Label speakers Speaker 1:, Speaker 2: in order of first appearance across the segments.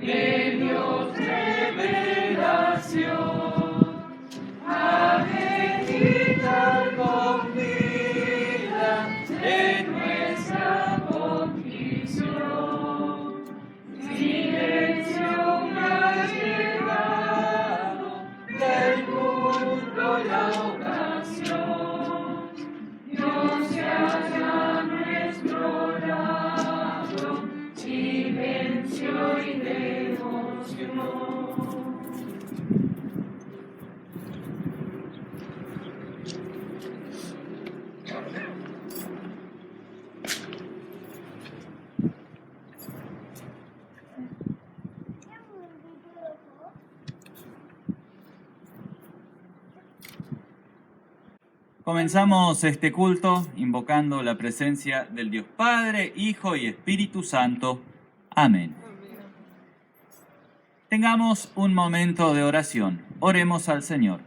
Speaker 1: de Dios revelación, a meditar con vida en nuestra condición. Silencio me ha llegado del mundo la ocasión, Dios se halla a nuestro lado, silencio y devoción.
Speaker 2: Comenzamos este culto invocando la presencia del Dios Padre, Hijo y Espíritu Santo. Amén. Tengamos un momento de oración. Oremos al Señor.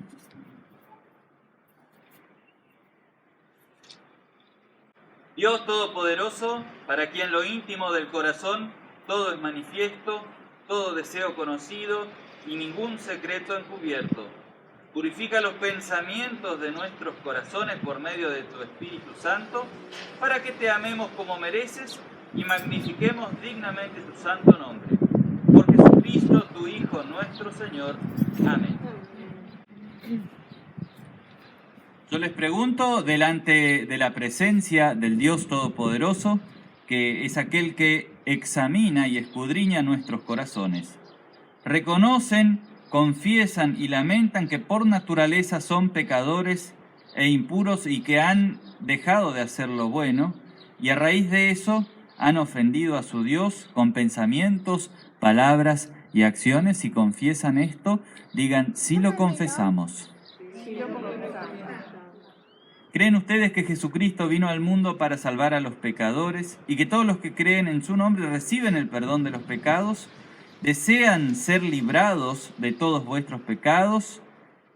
Speaker 2: Dios Todopoderoso, para quien lo íntimo del corazón todo es manifiesto, todo deseo conocido y ningún secreto encubierto. Purifica los pensamientos de nuestros corazones por medio de tu Espíritu Santo, para que te amemos como mereces y magnifiquemos dignamente tu santo nombre. Por Jesucristo, tu Hijo, nuestro Señor. Amén. Yo les pregunto, delante de la presencia del Dios Todopoderoso, que es aquel que examina y escudriña nuestros corazones, ¿reconocen, confiesan y lamentan que por naturaleza son pecadores e impuros y que han dejado de hacer lo bueno, y a raíz de eso han ofendido a su Dios con pensamientos, palabras y acciones? Si confiesan esto, digan: sí lo confesamos. ¿Creen ustedes que Jesucristo vino al mundo para salvar a los pecadores y que todos los que creen en su nombre reciben el perdón de los pecados? ¿Desean ser librados de todos vuestros pecados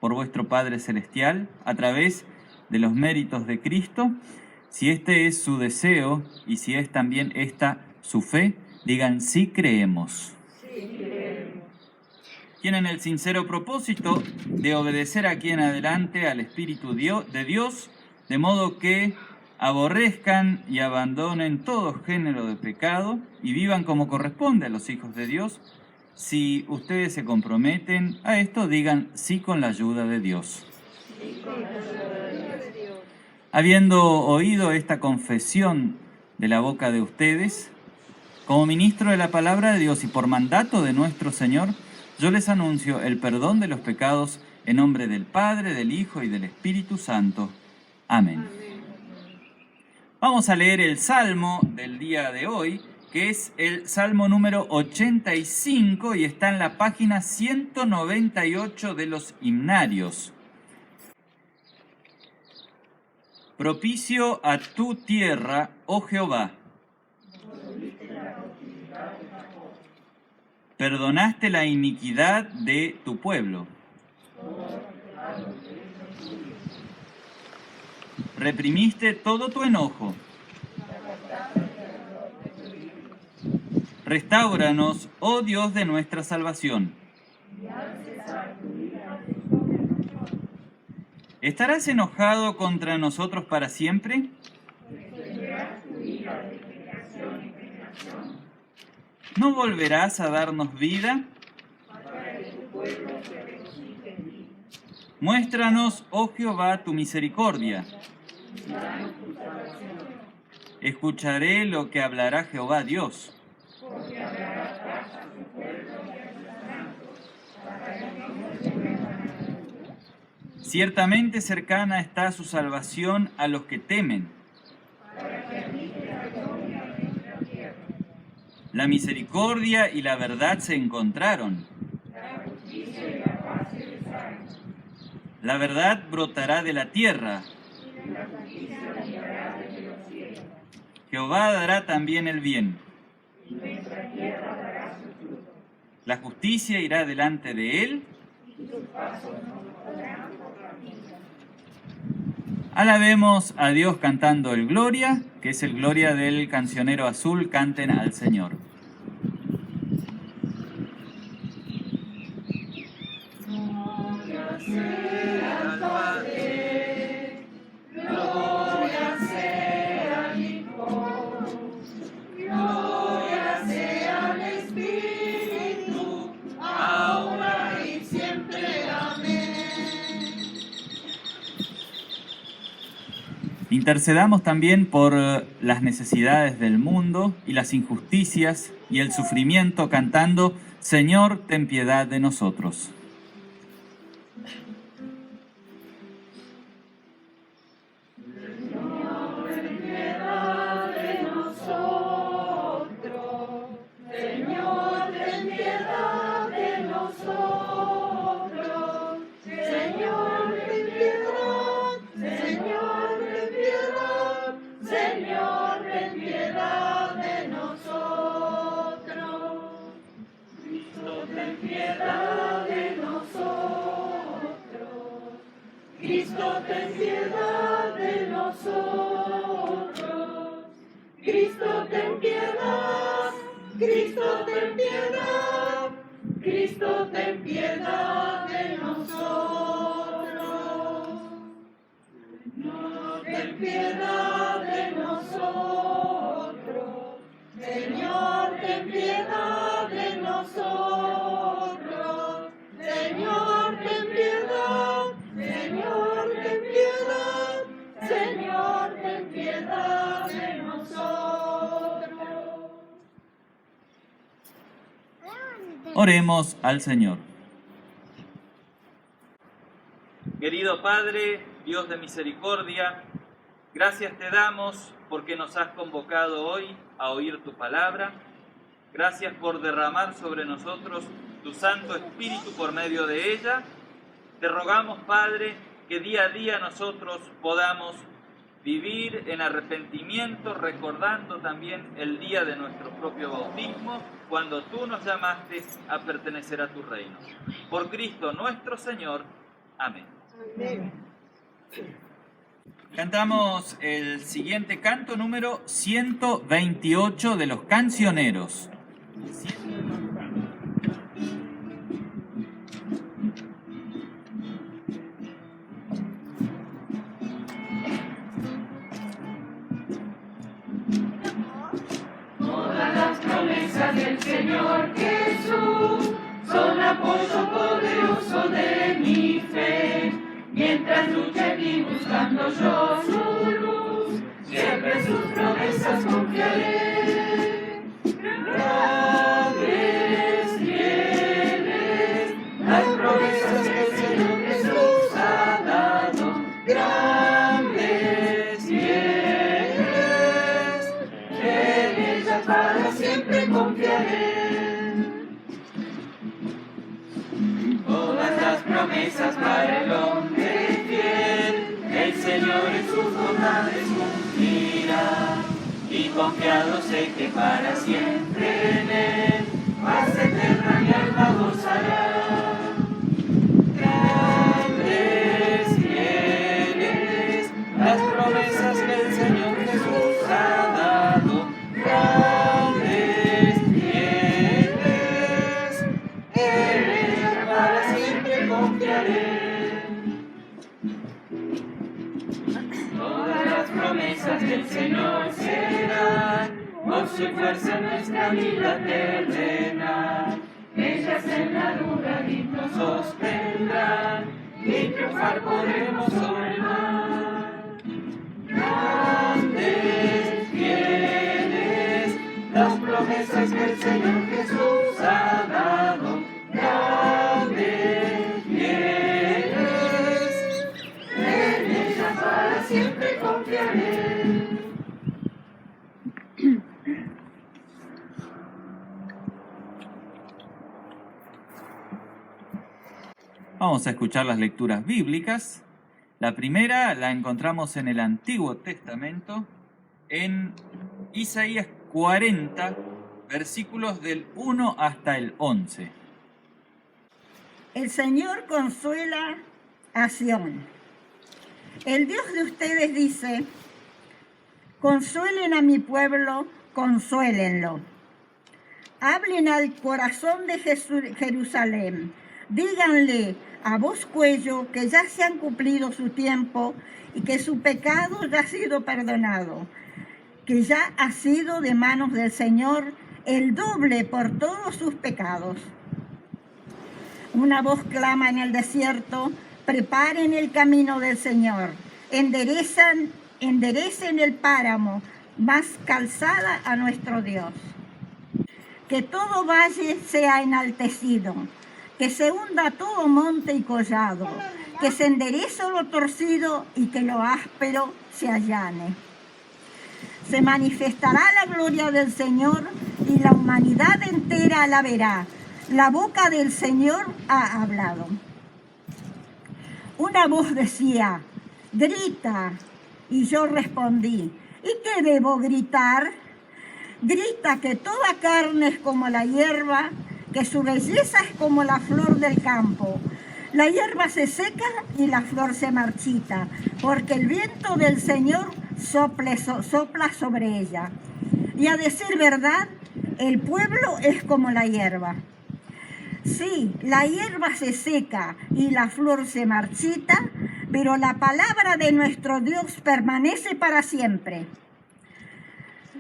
Speaker 2: por vuestro Padre Celestial a través de los méritos de Cristo? Si este es su deseo y si es también esta su fe, digan: sí creemos. Tienen el sincero propósito de obedecer aquí en adelante al Espíritu de Dios, de modo que aborrezcan y abandonen todo género de pecado y vivan como corresponde a los hijos de Dios. Si ustedes se comprometen a esto, digan: sí, con la ayuda de Dios. Habiendo oído esta confesión de la boca de ustedes, como ministro de la palabra de Dios y por mandato de nuestro Señor, yo les anuncio el perdón de los pecados en nombre del Padre, del Hijo y del Espíritu Santo. Amén. Vamos a leer el Salmo del día de hoy, que es el Salmo número 85 y está en la página 198 de los himnarios. Propicio a tu tierra, oh Jehová. Perdonaste la iniquidad de tu pueblo. Reprimiste todo tu enojo. Restáuranos, oh Dios de nuestra salvación. ¿Estarás enojado contra nosotros para siempre? ¿No volverás a darnos vida? Muéstranos, oh Jehová, tu misericordia. Escucharé lo que hablará Jehová Dios. Ciertamente cercana está su salvación a los que temen. La misericordia y la verdad se encontraron. La verdad brotará de la tierra. Jehová dará también el bien. La justicia irá delante de él. Alabemos a Dios cantando el Gloria, que es el Gloria del cancionero azul. Canten al Señor.
Speaker 1: sea al Padre, gloria sea al Hijo, gloria sea al Espíritu, ahora y siempre. Amén.
Speaker 2: Intercedamos también por las necesidades del mundo y las injusticias y el sufrimiento cantando Señor, ten piedad de nosotros.
Speaker 1: Señor, ten piedad de nosotros. Señor, ten piedad de nosotros. Señor, ten piedad. Señor, ten piedad. Señor, ten piedad de nosotros. Cristo, ten piedad de nosotros. Cristo, ten piedad de nosotros. Cristo, ten piedad. Cristo, ten piedad. Cristo, ten piedad de nosotros. Señor, ten piedad de nosotros. Señor, ten piedad de nosotros. Señor, ten piedad. Señor, ten piedad. Señor, ten piedad de nosotros.
Speaker 2: Oremos al Señor.
Speaker 3: Querido Padre, Dios de misericordia, gracias te damos porque nos has convocado hoy a oír tu palabra. Gracias por derramar sobre nosotros tu Santo Espíritu por medio de ella. Te rogamos, Padre, que día a día nosotros podamos vivir en arrepentimiento, recordando también el día de nuestro propio bautismo, cuando tú nos llamaste a pertenecer a tu reino. Por Cristo nuestro Señor. Amén.
Speaker 2: Cantamos el siguiente canto, número 128 de los cancioneros.
Speaker 1: Todas las promesas del Señor Jesús son apoyo poderoso de mi fe. Mientras luche aquí buscando yo su luz, siempre sus promesas confiaré. Grandes, fieles, las promesas que el Señor Jesús ha dado. Grandes, fieles, en ellas para siempre confiaré. Todas las promesas para el hombre fiel, el Señor en sus bondades cumplirá. Y confiado sé que para siempre en Él, paz eterna mi alma gozará. Grandes, fieles, las promesas que el Señor Jesús ha dado. Grandes, fieles, en ella para siempre confiaré. Todas las promesas del Señor serán gozo y fuerza en nuestra vida terrena. Ellas en la dura y nos sostendrán y triunfar podremos sobre el mar. Grandes, fieles, las promesas que el Señor Jesús ha dado. Grandes, fieles, en ellas para siempre confiaré.
Speaker 2: Vamos a escuchar las lecturas bíblicas. La primera la encontramos en el Antiguo Testamento, en Isaías 40, versículos del 1 hasta el 11.
Speaker 4: El Señor consuela a Sión. El Dios de ustedes dice: consuelen a mi pueblo, consuélenlo. Hablen al corazón de Jerusalén, díganle a voz cuello que ya se han cumplido su tiempo y que su pecado ya ha sido perdonado, que ya ha sido de manos del Señor el doble por todos sus pecados. Una voz clama en el desierto: preparen el camino del Señor, enderecen el páramo, más calzada a nuestro Dios. Que todo valle sea enaltecido, que se hunda todo monte y collado, que se enderece lo torcido y que lo áspero se allane. Se manifestará la gloria del Señor y la humanidad entera la verá. La boca del Señor ha hablado. Una voz decía: grita. Y yo respondí: ¿y qué debo gritar? Grita que toda carne es como la hierba, que su belleza es como la flor del campo. La hierba se seca y la flor se marchita, porque el viento del Señor sopla sobre ella. Y a decir verdad, el pueblo es como la hierba. Sí, la hierba se seca y la flor se marchita, pero la palabra de nuestro Dios permanece para siempre.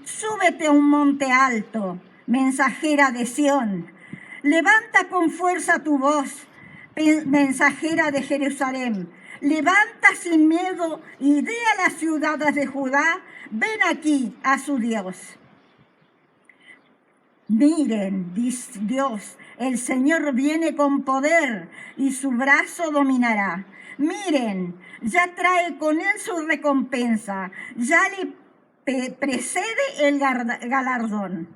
Speaker 4: Súbete a un monte alto, mensajera de Sión. Levanta con fuerza tu voz, mensajera de Jerusalén. Levanta sin miedo y di a las ciudades de Judá: ven aquí a su Dios. Miren, dice Dios, el Señor viene con poder y su brazo dominará. Miren, ya trae con él su recompensa, ya le precede el galardón.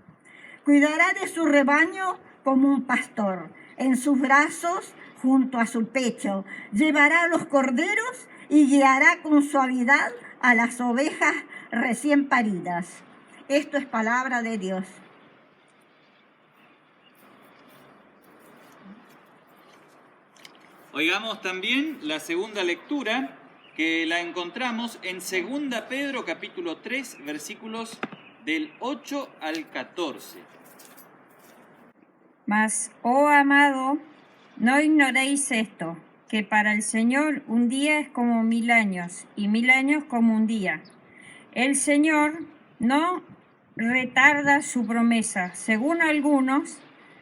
Speaker 4: Cuidará de su rebaño como un pastor, en sus brazos, junto a su pecho, llevará a los corderos y guiará con suavidad a las ovejas recién paridas. Esto es palabra de Dios.
Speaker 2: Oigamos también la segunda lectura, que la encontramos en 2 Pedro capítulo 3, versículos del 8 al 14.
Speaker 5: Mas, oh amado, no ignoréis esto, que para el Señor un día es como 1000 años, y 1000 años como un día. El Señor no retarda su promesa, según algunos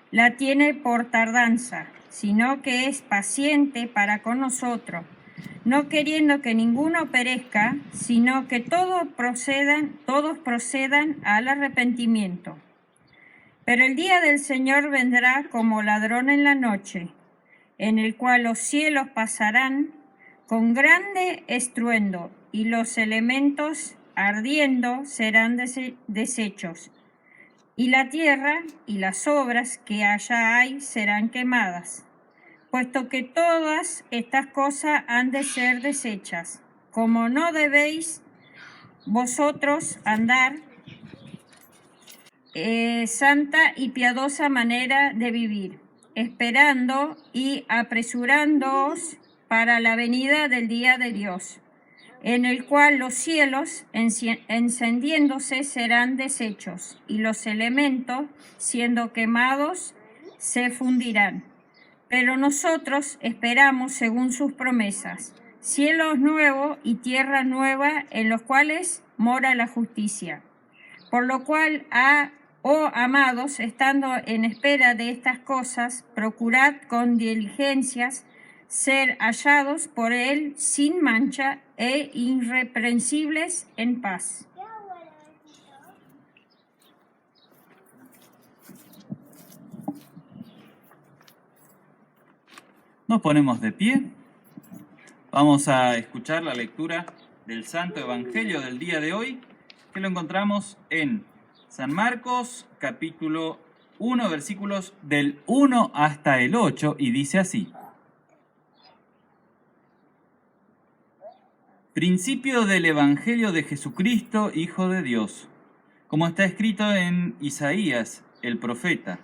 Speaker 5: la tiene por tardanza, sino que es paciente para con nosotros, no queriendo que ninguno perezca, sino que todos procedan al arrepentimiento. Pero el día del Señor vendrá como ladrón en la noche, en el cual los cielos pasarán con grande estruendo, y los elementos ardiendo serán deshechos, y la tierra y las obras que allá hay serán quemadas, puesto que todas estas cosas han de ser deshechas. Como no debéis vosotros andar santa y piadosa manera de vivir, esperando y apresurándoos para la venida del día de Dios, en el cual los cielos encendiéndose serán deshechos, y los elementos, siendo quemados, se fundirán. Pero nosotros esperamos según sus promesas, cielos nuevos y tierra nueva, en los cuales mora la justicia. Por lo cual, oh amados, estando en espera de estas cosas, procurad con diligencias ser hallados por él sin mancha e irreprensibles en paz.
Speaker 2: Nos ponemos de pie. Vamos a escuchar la lectura del Santo Evangelio del día de hoy, que lo encontramos en San Marcos, capítulo 1, versículos del 1 hasta el 8, y dice así. Principio del Evangelio de Jesucristo, Hijo de Dios. Como está escrito en Isaías, el profeta: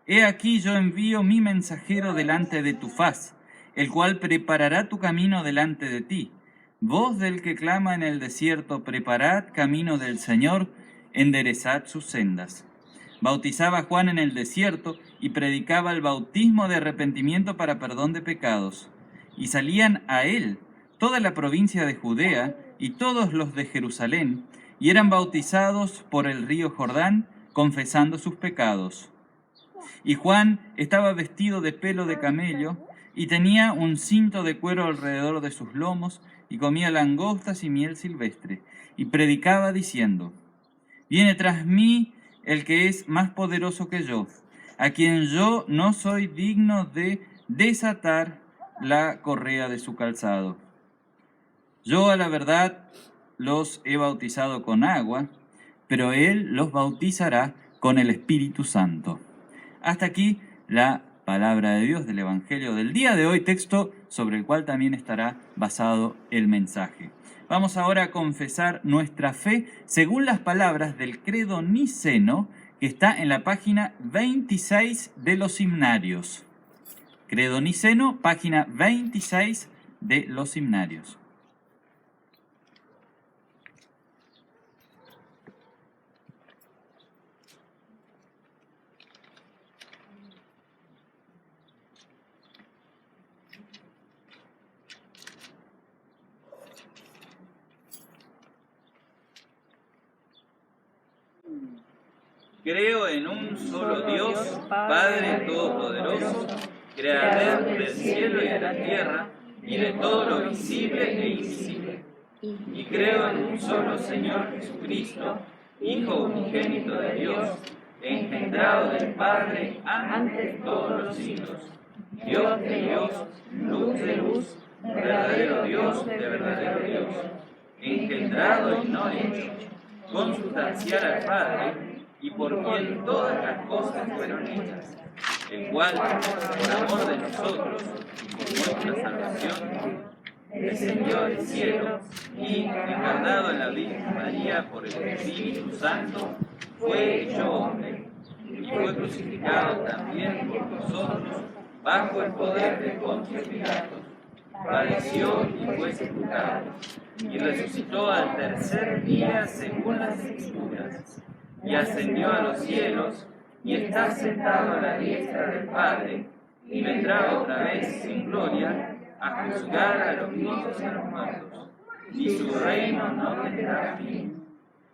Speaker 2: He aquí yo envío mi mensajero delante de tu faz, el cual preparará tu camino delante de ti. Voz del que clama en el desierto: preparad camino del Señor, enderezad sus sendas. Bautizaba a Juan en el desierto y predicaba el bautismo de arrepentimiento para perdón de pecados. Y salían a él toda la provincia de Judea y todos los de Jerusalén, y eran bautizados por el río Jordán, confesando sus pecados. Y Juan estaba vestido de pelo de camello, y tenía un cinto de cuero alrededor de sus lomos, y comía langostas y miel silvestre, y predicaba diciendo: Viene tras mí el que es más poderoso que yo, a quien yo no soy digno de desatar la correa de su calzado. Yo a la verdad los he bautizado con agua, pero él los bautizará con el Espíritu Santo. Hasta aquí la palabra de Dios del Evangelio del día de hoy, texto sobre el cual también estará basado el mensaje. Vamos ahora a confesar nuestra fe según las palabras del credo niceno que está en la página 26 de los himnarios. Credo niceno, página 26 de los himnarios.
Speaker 3: Creo en un solo Dios, Padre Todopoderoso, Creador del cielo y de la tierra, y de todo lo visible e invisible. Y creo en un solo Señor Jesucristo, Hijo unigénito de Dios, engendrado del Padre antes de todos los siglos, Dios de Dios, luz de luz, verdadero Dios de verdadero Dios, engendrado y no hecho, consustancial al Padre, y por quien todas las cosas fueron hechas, el cual, por amor de nosotros y por nuestra salvación, descendió del cielo y, encarnado en la Virgen María por el Espíritu Santo, fue hecho hombre, y fue crucificado también por nosotros bajo el poder de Poncio Pilato. Padeció y fue sepultado, y resucitó al tercer día según las Escrituras, y ascendió a los cielos, y está sentado a la diestra del Padre, y vendrá otra vez en gloria a juzgar a los vivos y a los muertos, y su reino no tendrá fin.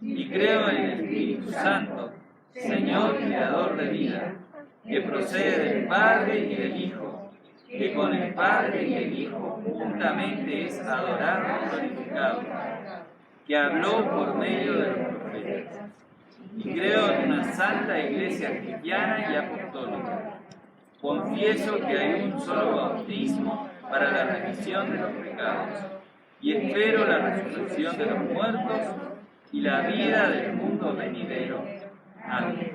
Speaker 3: Y creo en el Espíritu Santo, Señor y Dador de vida, que procede del Padre y del Hijo, que con el Padre y el Hijo juntamente es adorado y glorificado, que habló por medio de los profetas. Y creo en una santa iglesia cristiana y apostólica. Confieso que hay un solo bautismo para la remisión de los pecados, y espero la resurrección de los muertos y la vida del mundo venidero. Amén.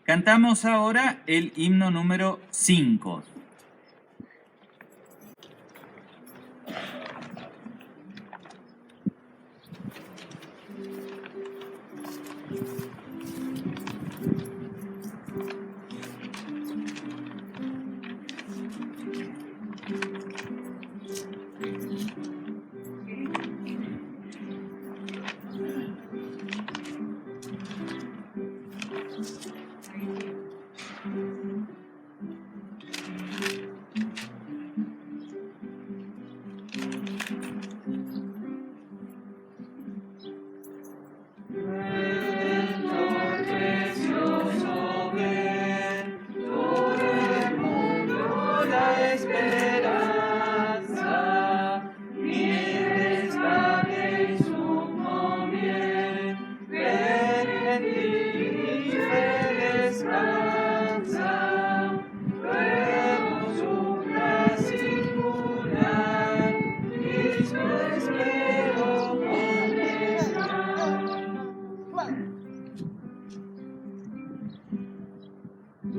Speaker 2: Cantamos ahora el himno número 5.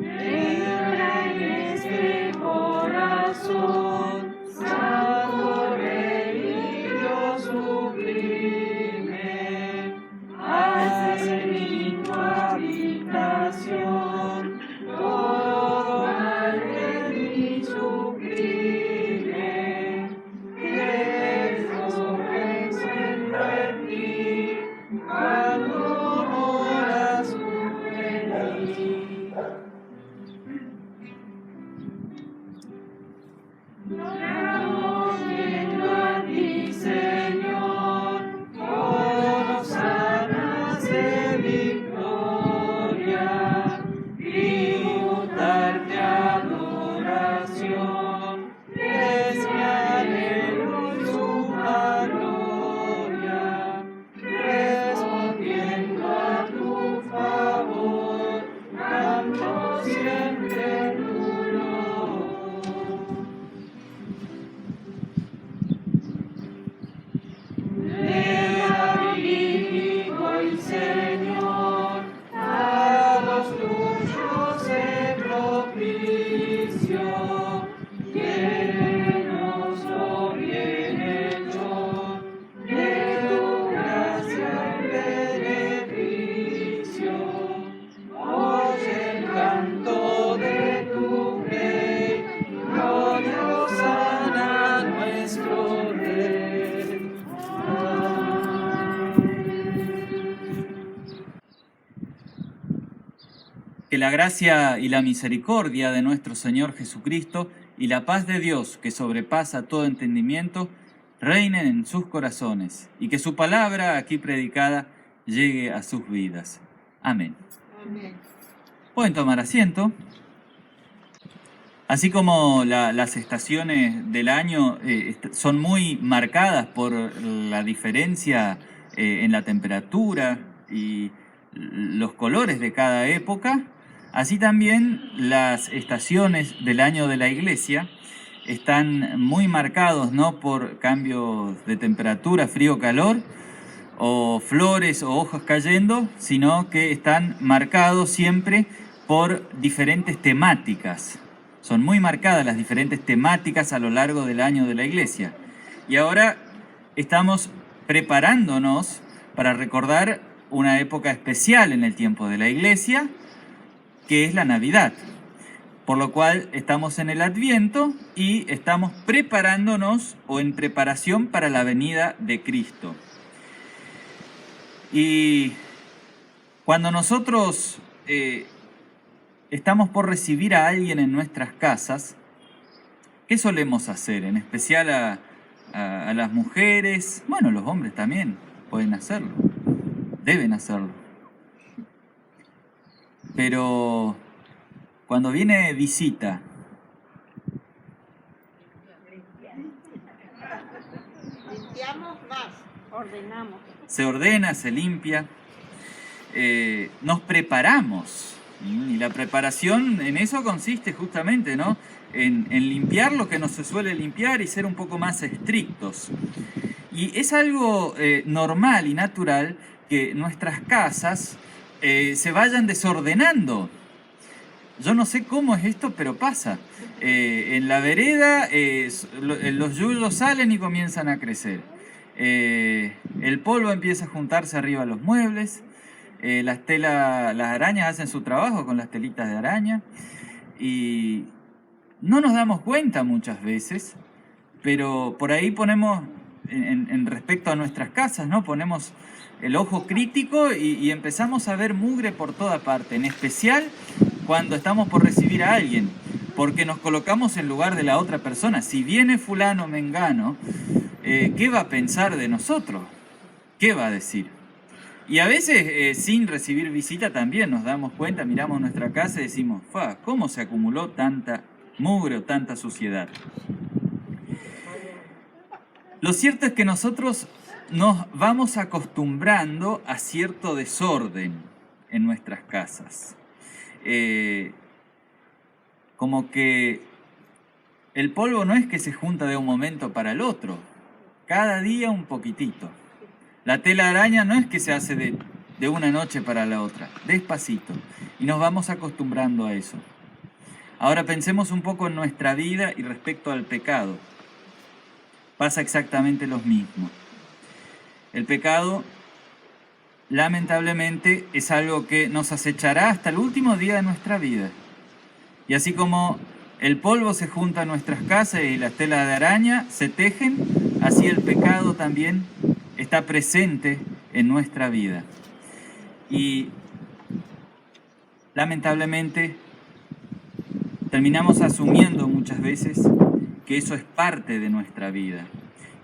Speaker 1: Entra en este corazón. Señor, a los tuyos en propicio, quérenos lo bien hecho, de tu gracia en beneficio. Oye el canto de tu Rey, gloria a nuestro Rey.
Speaker 2: Que la gracia y la misericordia de nuestro Señor Jesucristo y la paz de Dios, que sobrepasa todo entendimiento, reinen en sus corazones, y que su palabra aquí predicada llegue a sus vidas. Amén.
Speaker 4: Amén.
Speaker 2: Pueden tomar asiento. Así como las estaciones del año son muy marcadas por la diferencia en la temperatura y los colores de cada época, así también las estaciones del año de la Iglesia están muy marcados, no por cambios de temperatura, frío, calor, o flores o hojas cayendo, sino que están marcados siempre por diferentes temáticas. Son muy marcadas las diferentes temáticas a lo largo del año de la Iglesia. Y ahora estamos preparándonos para recordar una época especial en el tiempo de la Iglesia, que es la Navidad. Por lo cual estamos en el Adviento y estamos preparándonos o en preparación para la venida de Cristo. Y cuando nosotros estamos por recibir a alguien en nuestras casas, ¿qué solemos hacer? En especial a las mujeres, bueno, los hombres también pueden hacerlo, deben hacerlo. Pero cuando viene visita,
Speaker 4: Limpiamos más.
Speaker 5: Ordenamos.
Speaker 2: se ordena, se limpia, nos preparamos. Y la preparación en eso consiste justamente, ¿no?, en limpiar lo que no se suele limpiar y ser un poco más estrictos. Y es algo normal y natural que nuestras casas se vayan desordenando. Yo no sé cómo es esto, pero pasa. En la vereda los yuyos salen y comienzan a crecer. El polvo empieza a juntarse arriba de los muebles. Las arañas hacen su trabajo con las telitas de araña. Y no nos damos cuenta muchas veces, pero por ahí ponemos, en respecto a nuestras casas, ¿no?, ponemos el ojo crítico y empezamos a ver mugre por toda parte, en especial cuando estamos por recibir a alguien, porque nos colocamos en lugar de la otra persona. Si viene fulano, mengano, ¿qué va a pensar de nosotros? ¿Qué va a decir? Y a veces, sin recibir visita, también nos damos cuenta, miramos nuestra casa y decimos, ¿cómo se acumuló tanta mugre o tanta suciedad? Lo cierto es que nosotros nos vamos acostumbrando a cierto desorden en nuestras casas. Como que el polvo no es que se junta de un momento para el otro, cada día un poquitito. La tela de araña no es que se hace de una noche para la otra, despacito. Y nos vamos acostumbrando a eso. Ahora pensemos un poco en nuestra vida y respecto al pecado. Pasa exactamente lo mismo. El pecado, lamentablemente, es algo que nos acechará hasta el último día de nuestra vida. Y así como el polvo se junta en nuestras casas y las telas de araña se tejen, así el pecado también está presente en nuestra vida. Y lamentablemente terminamos asumiendo muchas veces que eso es parte de nuestra vida.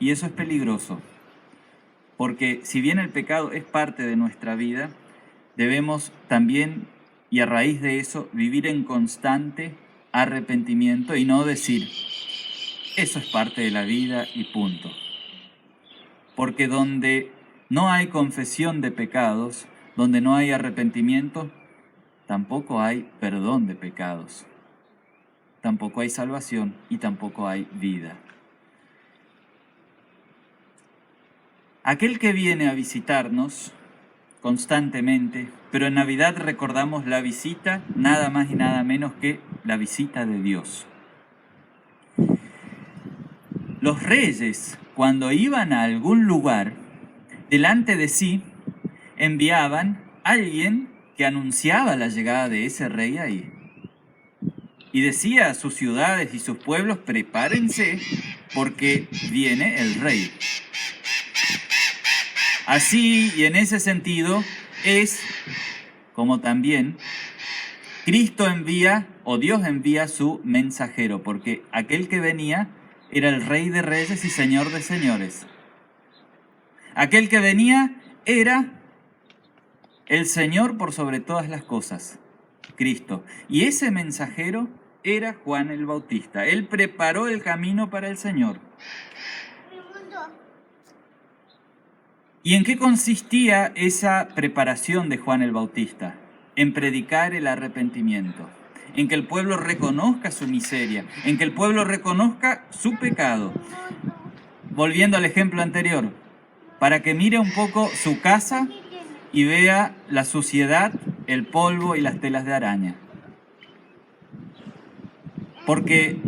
Speaker 2: Y eso es peligroso. Porque si bien el pecado es parte de nuestra vida, debemos también, y a raíz de eso, vivir en constante arrepentimiento y no decir, eso es parte de la vida y punto. Porque donde no hay confesión de pecados, donde no hay arrepentimiento, tampoco hay perdón de pecados. tampoco hay salvación y tampoco hay vida. Aquel que viene a visitarnos constantemente, pero en Navidad recordamos la visita, nada más y nada menos que la visita de Dios. Los reyes, cuando iban a algún lugar, delante de sí enviaban a alguien que anunciaba la llegada de ese rey ahí. Y decía a sus ciudades y sus pueblos, prepárense porque viene el rey. Así y en ese sentido es como también Cristo envía o Dios envía su mensajero, porque aquel que venía era el Rey de Reyes y Señor de Señores. Aquel que venía era el Señor por sobre todas las cosas, Cristo. Y ese mensajero era Juan el Bautista. Él preparó el camino para el Señor. ¿Y en qué consistía esa preparación de Juan el Bautista? En predicar el arrepentimiento, en que el pueblo reconozca su miseria, en que el pueblo reconozca su pecado. Volviendo al ejemplo anterior, para que mire un poco su casa y vea la suciedad, el polvo y las telas de araña. Porque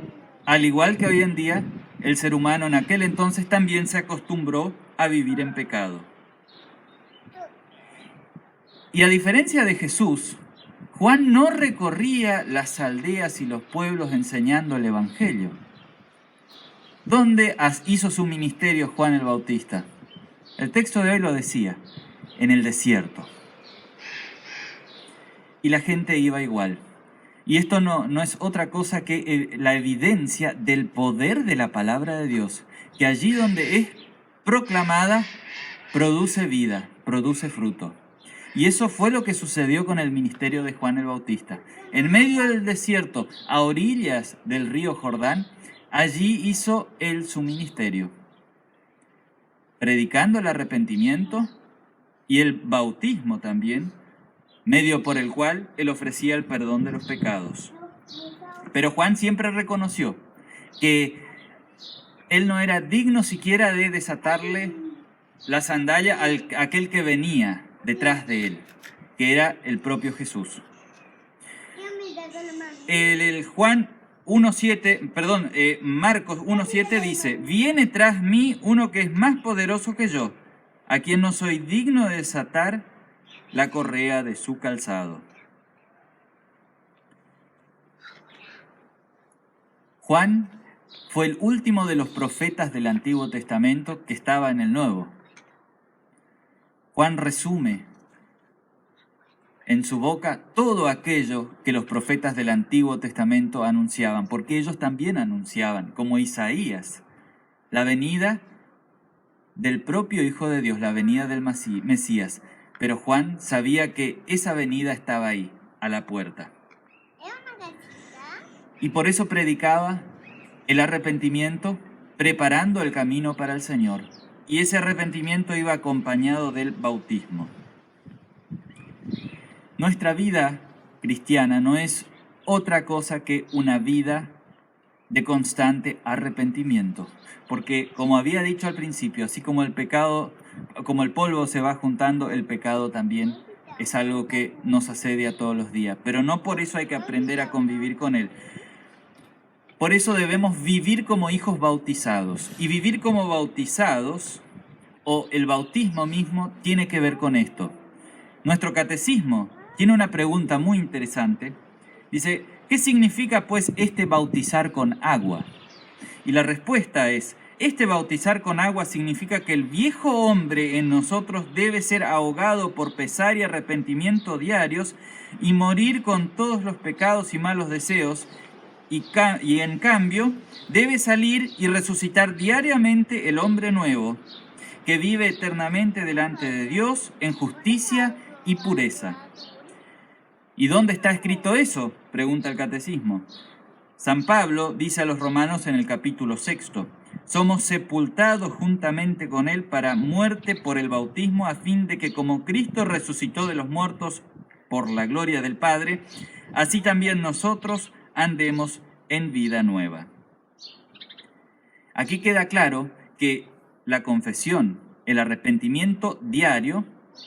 Speaker 2: al igual que hoy en día, el ser humano en aquel entonces también se acostumbró a vivir en pecado. Y a diferencia de Jesús, Juan no recorría las aldeas y los pueblos enseñando el Evangelio. ¿Dónde hizo su ministerio Juan el Bautista? El texto de hoy lo decía, en el desierto. Y la gente iba igual. Y esto no es otra cosa que la evidencia del poder de la palabra de Dios, que allí donde es proclamada, produce vida, produce fruto. Y eso fue lo que sucedió con el ministerio de Juan el Bautista. En medio del desierto, a orillas del río Jordán, allí hizo él su ministerio, predicando el arrepentimiento y el bautismo también, medio por el cual él ofrecía el perdón de los pecados. Pero Juan siempre reconoció que él no era digno siquiera de desatarle la sandalia a aquel que venía detrás de él, que era el propio Jesús. Marcos 1:7 dice, viene tras mí uno que es más poderoso que yo, a quien no soy digno de desatar la correa de su calzado. Juan fue el último de los profetas del Antiguo Testamento que estaba en el Nuevo. Juan resume en su boca todo aquello que los profetas del Antiguo Testamento anunciaban, porque ellos también anunciaban, como Isaías, la venida del propio Hijo de Dios, la venida del Mesías. Pero Juan sabía que esa venida estaba ahí, a la puerta. Y por eso predicaba el arrepentimiento, preparando el camino para el Señor. Y ese arrepentimiento iba acompañado del bautismo. Nuestra vida cristiana no es otra cosa que una vida de constante arrepentimiento. Porque, como había dicho al principio, así como el pecado, como el polvo se va juntando, el pecado también es algo que nos asedia todos los días. Pero no por eso hay que aprender a convivir con él. Por eso debemos vivir como hijos bautizados. Y vivir como bautizados, o el bautismo mismo, tiene que ver con esto. Nuestro catecismo tiene una pregunta muy interesante. Dice, ¿qué significa pues este bautizar con agua? Y la respuesta es, este bautizar con agua significa que el viejo hombre en nosotros debe ser ahogado por pesar y arrepentimiento diarios y morir con todos los pecados y malos deseos, y en cambio debe salir y resucitar diariamente el hombre nuevo, que vive eternamente delante de Dios en justicia y pureza. ¿Y dónde está escrito eso?, pregunta el catecismo. San Pablo dice a los romanos en el capítulo 6, somos sepultados juntamente con él para muerte por el bautismo, a fin de que como Cristo resucitó de los muertos por la gloria del Padre, así también nosotros andemos en vida nueva. Aquí queda claro que la confesión, el arrepentimiento diario,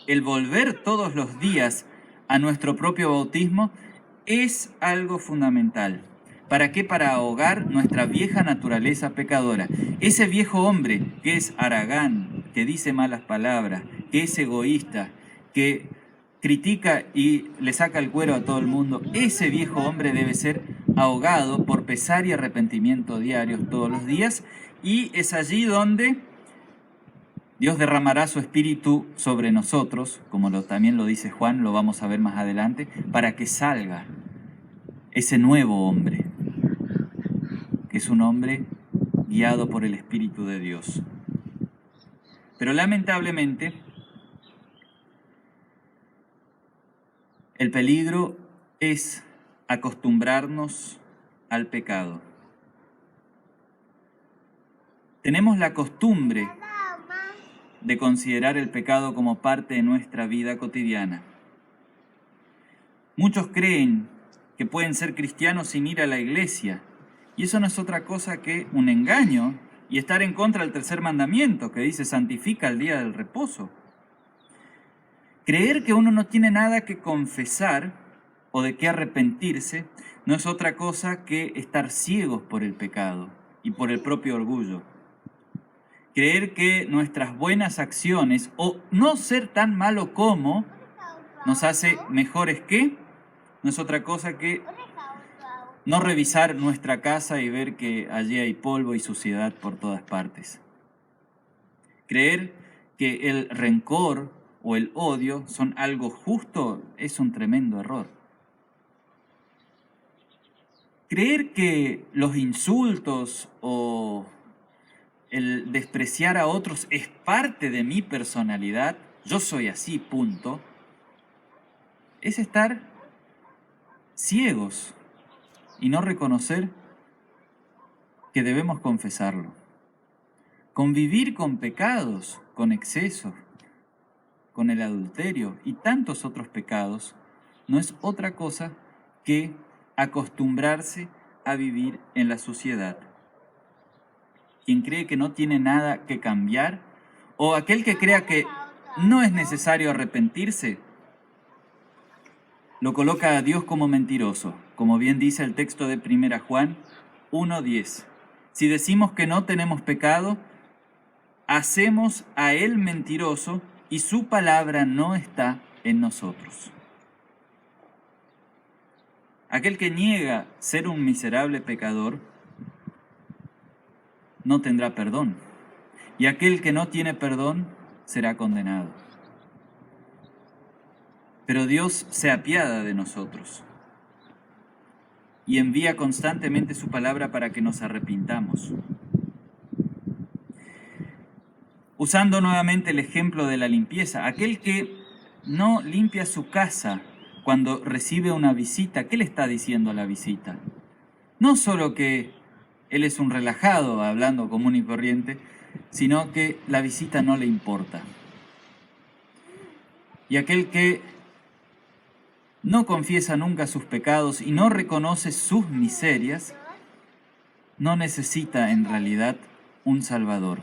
Speaker 2: el volver todos los días a nuestro propio bautismo es algo fundamental. ¿Para qué? Para ahogar nuestra vieja naturaleza pecadora. Ese viejo hombre que es haragán, que dice malas palabras, que es egoísta, que critica y le saca el cuero a todo el mundo, ese viejo hombre debe ser ahogado por pesar y arrepentimiento diarios todos los días, y es allí donde Dios derramará su espíritu sobre nosotros, como también lo dice Juan, lo vamos a ver más adelante, para que salga ese nuevo hombre, que es un hombre guiado por el Espíritu de Dios. Pero lamentablemente, el peligro es acostumbrarnos al pecado. Tenemos la costumbre de considerar el pecado como parte de nuestra vida cotidiana. Muchos creen que pueden ser cristianos sin ir a la iglesia, y eso no es otra cosa que un engaño y estar en contra del tercer mandamiento que dice santifica el día del reposo. Creer que uno no tiene nada que confesar o de qué arrepentirse no es otra cosa que estar ciegos por el pecado y por el propio orgullo. Creer que nuestras buenas acciones o no ser tan malo como nos hace mejores que no es otra cosa que no revisar nuestra casa y ver que allí hay polvo y suciedad por todas partes. Creer que el rencor o el odio son algo justo es un tremendo error. Creer que los insultos o el despreciar a otros es parte de mi personalidad, yo soy así, punto, es estar ciegos y no reconocer que debemos confesarlo. Convivir con pecados, con excesos, con el adulterio y tantos otros pecados, no es otra cosa que acostumbrarse a vivir en la suciedad. Quien cree que no tiene nada que cambiar, o aquel que crea que no es necesario arrepentirse, lo coloca a Dios como mentiroso, como bien dice el texto de 1 Juan 1:10. Si decimos que no tenemos pecado, hacemos a Él mentiroso y su palabra no está en nosotros. Aquel que niega ser un miserable pecador no tendrá perdón, y aquel que no tiene perdón será condenado. Pero Dios se apiada de nosotros y envía constantemente su palabra para que nos arrepintamos. Usando nuevamente el ejemplo de la limpieza, aquel que no limpia su casa cuando recibe una visita, ¿qué le está diciendo a la visita? No solo que él es un relajado, hablando común y corriente, sino que la visita no le importa. Y aquel que no confiesa nunca sus pecados y no reconoce sus miserias, no necesita en realidad un Salvador.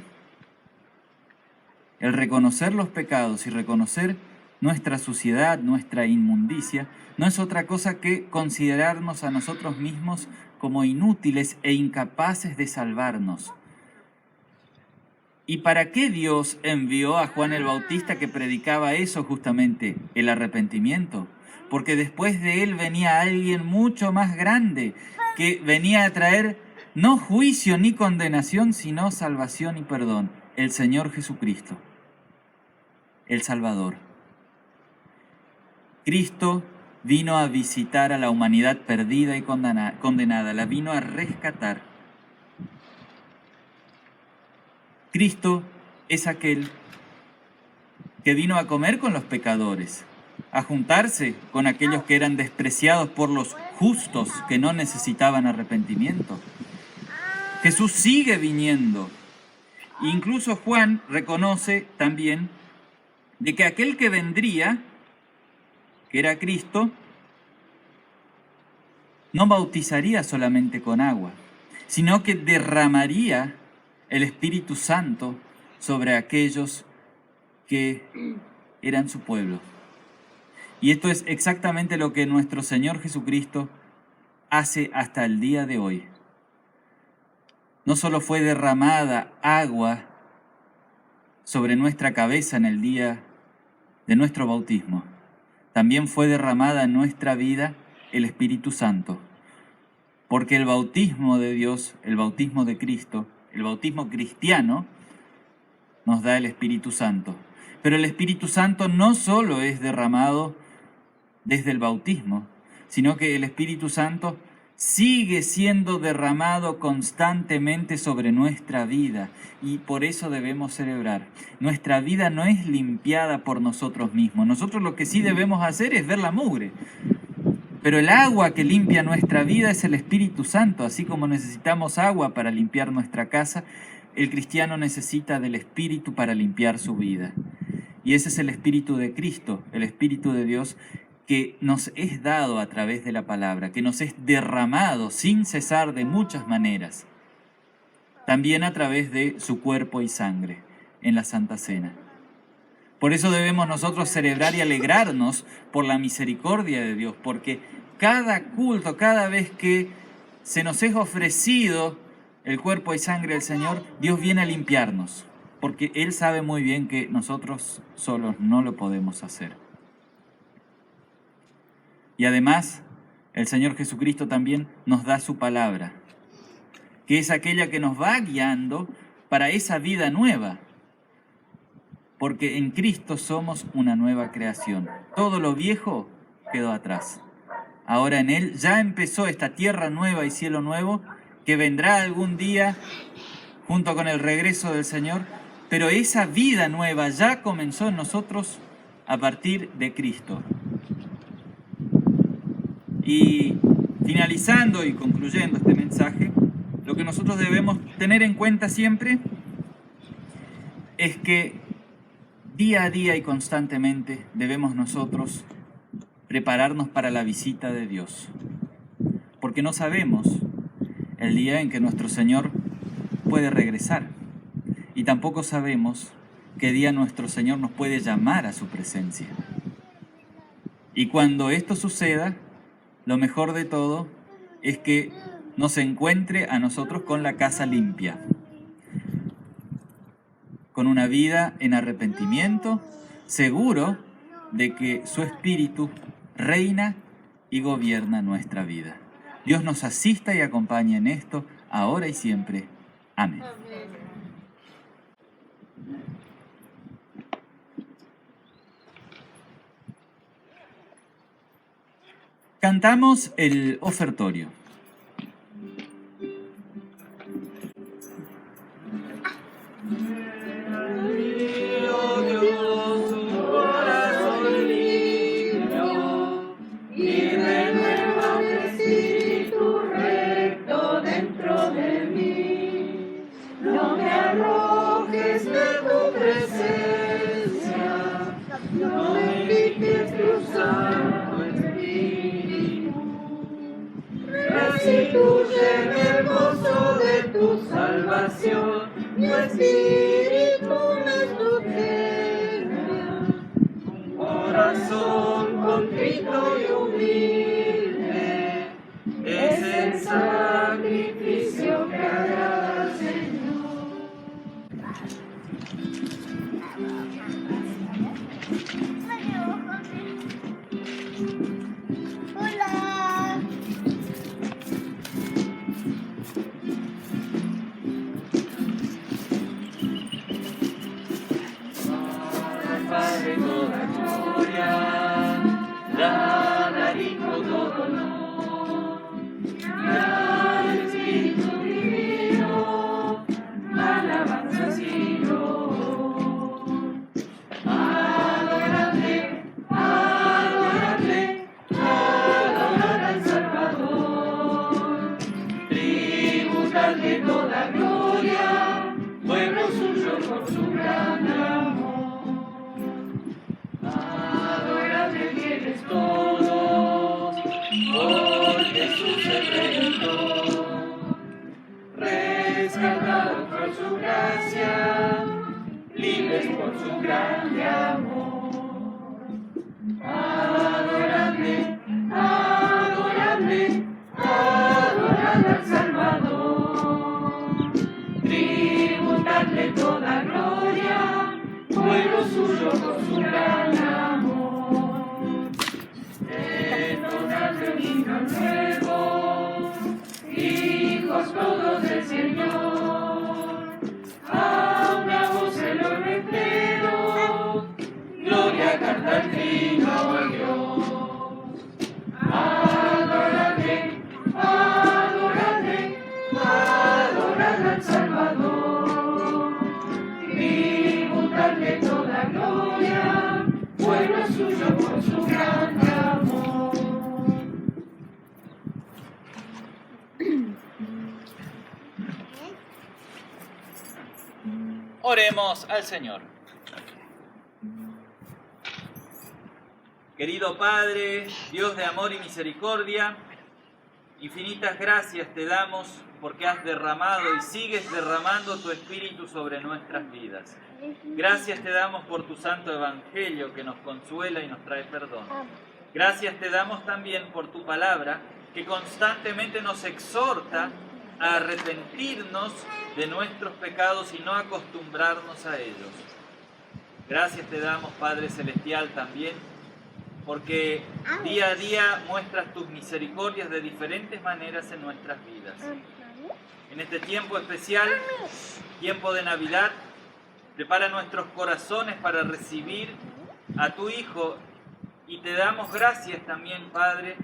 Speaker 2: El reconocer los pecados y reconocer nuestra suciedad, nuestra inmundicia, no es otra cosa que considerarnos a nosotros mismos como inútiles e incapaces de salvarnos. ¿Y para qué Dios envió a Juan el Bautista que predicaba eso justamente, el arrepentimiento? Porque después de él venía alguien mucho más grande, que venía a traer no juicio ni condenación, sino salvación y perdón, el Señor Jesucristo, el Salvador. Cristo vino a visitar a la humanidad perdida y condenada, la vino a rescatar. Cristo es aquel que vino a comer con los pecadores, a juntarse con aquellos que eran despreciados por los justos que no necesitaban arrepentimiento. Jesús sigue viniendo. Incluso Juan reconoce también de que aquel que vendría, que era Cristo, no bautizaría solamente con agua, sino que derramaría el Espíritu Santo sobre aquellos que eran su pueblo. Y esto es exactamente lo que nuestro Señor Jesucristo hace hasta el día de hoy. No solo fue derramada agua sobre nuestra cabeza en el día de nuestro bautismo, también fue derramada en nuestra vida el Espíritu Santo. Porque el bautismo de Dios, el bautismo de Cristo, el bautismo cristiano, nos da el Espíritu Santo. Pero el Espíritu Santo no solo es derramado desde el bautismo, sino que el Espíritu Santo sigue siendo derramado constantemente sobre nuestra vida, y por eso debemos celebrar. Nuestra vida no es limpiada por nosotros mismos. Nosotros lo que sí debemos hacer es ver la mugre. Pero el agua que limpia nuestra vida es el Espíritu Santo. Así como necesitamos agua para limpiar nuestra casa, el cristiano necesita del Espíritu para limpiar su vida. Y ese es el Espíritu de Cristo, el Espíritu de Dios, que nos es dado a través de la palabra, que nos es derramado sin cesar de muchas maneras, también a través de su cuerpo y sangre en la Santa Cena. Por eso debemos nosotros celebrar y alegrarnos por la misericordia de Dios, porque cada culto, cada vez que se nos es ofrecido el cuerpo y sangre del Señor, Dios viene a limpiarnos, porque Él sabe muy bien que nosotros solos no lo podemos hacer. Y además, el Señor Jesucristo también nos da su palabra, que es aquella que nos va guiando para esa vida nueva, porque en Cristo somos una nueva creación. Todo lo viejo quedó atrás. Ahora en Él ya empezó esta tierra nueva y cielo nuevo, que vendrá algún día junto con el regreso del Señor, pero esa vida nueva ya comenzó en nosotros a partir de Cristo. Y finalizando y concluyendo este mensaje, lo que nosotros debemos tener en cuenta siempre es que día a día y constantemente debemos nosotros prepararnos para la visita de Dios, porque no sabemos el día en que nuestro Señor puede regresar, y tampoco sabemos qué día nuestro Señor nos puede llamar a su presencia. Y cuando esto suceda, lo mejor de todo es que nos encuentre a nosotros con la casa limpia, con una vida en arrepentimiento, seguro de que su Espíritu reina y gobierna nuestra vida. Dios nos asista y acompañe en esto, ahora y siempre. Amén. Cantamos el ofertorio.
Speaker 1: Restituyeme el gozo de tu salvación, mi espíritu me estupenda. Un corazón contrito y humilde es el sacrificio que agrada al Señor.
Speaker 3: Padre toda gloria, dad al Hijo todo honor, y al Espíritu divino, alabanza Señor. Adoradle, adoradle, adorad al Salvador, tributadle toda gloria, pueblo suyo por su gran amor. Adoradle fieles todos, por Jesús
Speaker 1: su gracia, libres por su grande amor. Adoradle, adoradle, adorad al Salvador. Tributadle toda gloria, pueblo suyo por su gran amor. Entonadle un himno nuevo, hijos todos del Señor. A una voz el orbe entero, gloria canta al Trino Dios. Adoradle, adoradle, adorad al Salvador. Tributadle toda gloria, pueblo suyo por su gran amor.
Speaker 3: Oremos al Señor. Querido Padre, Dios de amor y misericordia, infinitas gracias te damos porque has derramado y sigues derramando tu Espíritu sobre nuestras vidas. Gracias te damos por tu santo Evangelio que nos consuela y nos trae perdón. Gracias te damos también por tu palabra que constantemente nos exhorta a arrepentirnos de nuestros pecados y no acostumbrarnos a ellos. Gracias te damos, Padre Celestial, también porque día a día muestras tus misericordias de diferentes maneras en nuestras vidas. En este tiempo especial, tiempo de Navidad, prepara nuestros corazones para recibir a tu Hijo y te damos gracias también, Padre,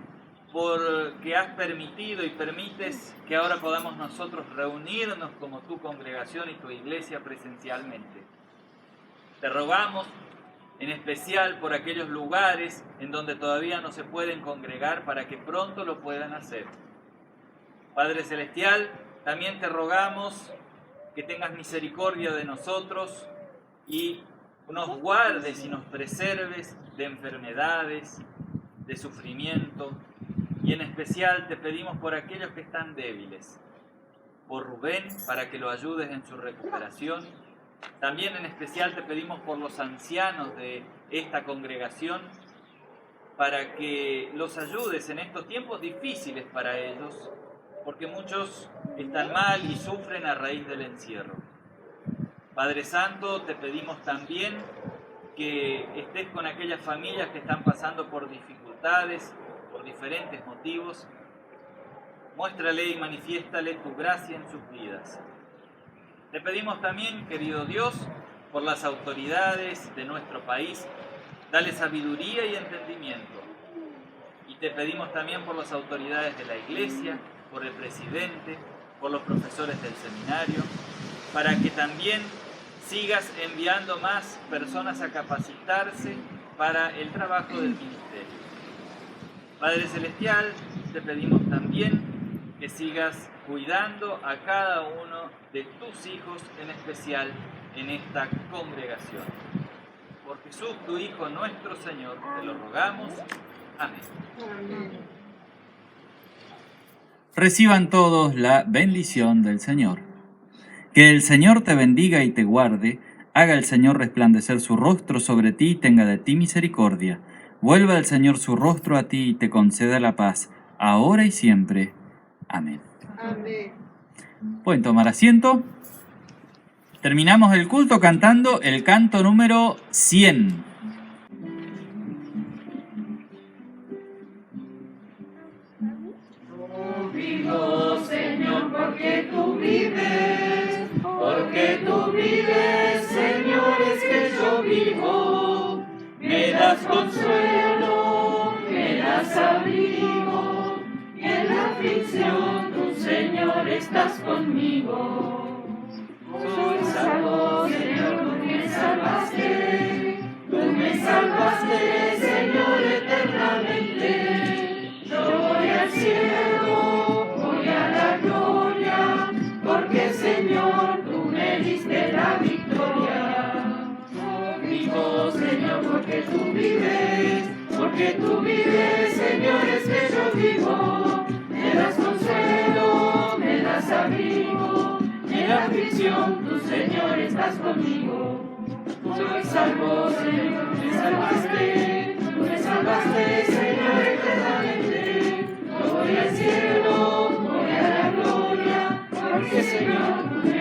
Speaker 3: porque has permitido y permites que ahora podamos nosotros reunirnos como tu congregación y tu iglesia presencialmente. Te rogamos en especial por aquellos lugares en donde todavía no se pueden congregar para que pronto lo puedan hacer. Padre Celestial, también te rogamos que tengas misericordia de nosotros y nos guardes y nos preserves de enfermedades, de sufrimiento, y en especial te pedimos por aquellos que están débiles, por Rubén para que lo ayudes en su recuperación. También en especial te pedimos por los ancianos de esta congregación para que los ayudes en estos tiempos difíciles para ellos, porque muchos están mal y sufren a raíz del encierro. Padre Santo, te pedimos también que estés con aquellas familias que están pasando por dificultades, por diferentes motivos. Muéstrale y manifiéstale tu gracia en sus vidas. Te pedimos también, querido Dios, por las autoridades de nuestro país, dale sabiduría y entendimiento. Y te pedimos también por las autoridades de la Iglesia, por el presidente, por los profesores del seminario, para que también sigas enviando más personas a capacitarse para el trabajo del ministerio. Padre Celestial, te pedimos también que sigas cuidando a cada uno de tus hijos, en especial en esta congregación. Por Jesús, tu Hijo, nuestro Señor, te lo rogamos. Amén.
Speaker 2: Reciban todos la bendición del Señor. Que el Señor te bendiga y te guarde, haga el Señor resplandecer su rostro sobre ti y tenga de ti misericordia. Vuelva el Señor su rostro a ti y te conceda la paz, ahora y siempre. Amén.
Speaker 6: Amén.
Speaker 2: Pueden tomar asiento. Terminamos el culto cantando el canto número 100.
Speaker 1: Vivo, Señor, porque tú vives, Señor, es que yo vivo. Me das consuelo, me das abrigo, y en la aflicción tú, Señor, estás conmigo. Soy salvo, Señor, tú me salvaste, Señor, eternamente. Yo voy al cielo, voy a la gloria, porque, Señor, tú me diste la victoria. Vivo, Señor, porque tú vives, Señor, es que yo vivo. Me das consuelo, me das abrigo, en la aflicción tú, estás conmigo. Soy salvo, Señor, me salvaste, Señor, eternamente. Voy al cielo, voy a la gloria, porque Señor,